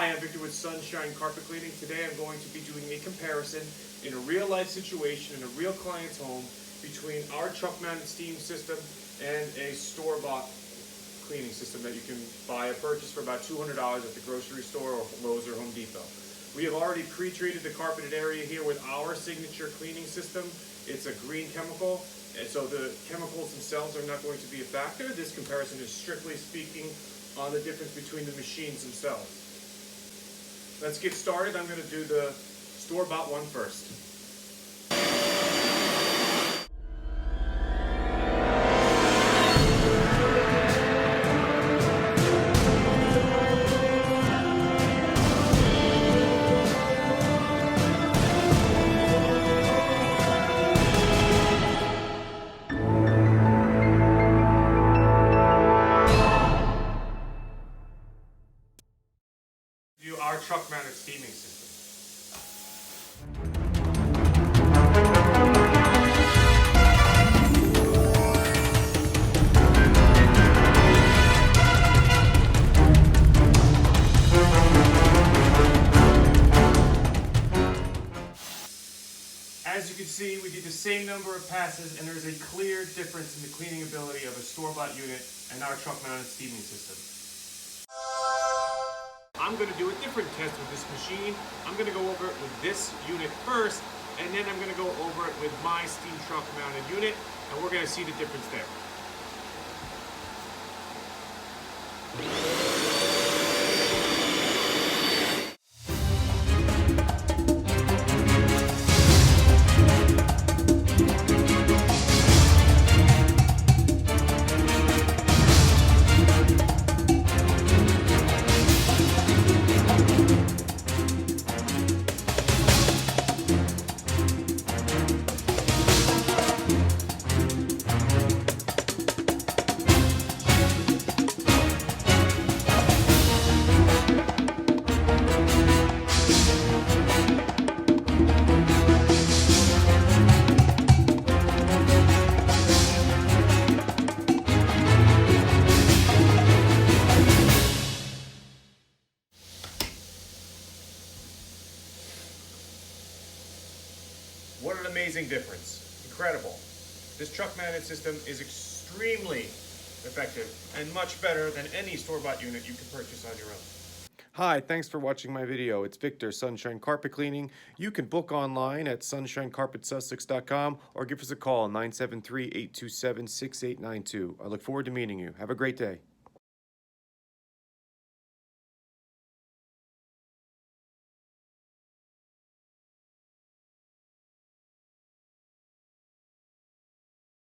Hi, I'm Victor with Sunshine Carpet Cleaning. Today I'm going to be doing a comparison in a real life situation in a real client's home between our truck mounted steam system and a store-bought cleaning system that you can buy or purchase for about $200 at the grocery store or Lowe's or Home Depot. We have already pre-treated the carpeted area here with our signature cleaning system. It's a green chemical, and so the chemicals themselves are not going to be a factor. This comparison is strictly speaking on the difference between the machines themselves. Let's get started. I'm going to do the store-bought one first. Our truck mounted steaming system. As you can see, we did the same number of passes, and there's a clear difference in the cleaning ability of a store-bought unit and our truck mounted steaming system. I'm going to do a different test with this machine. I'm going to go over it with this unit first, and then I'm going to go over it with my steam truck mounted unit, and we're going to see the difference there. What an amazing difference. Incredible. This truck mounted system is extremely effective and much better than any store-bought unit you can purchase on your own. Hi, thanks for watching my video. It's Victor, Sunshine Carpet Cleaning. You can book online at sunshinecarpetsussex.com or give us a call 973-827-6892. I look forward to meeting you. Have a great day.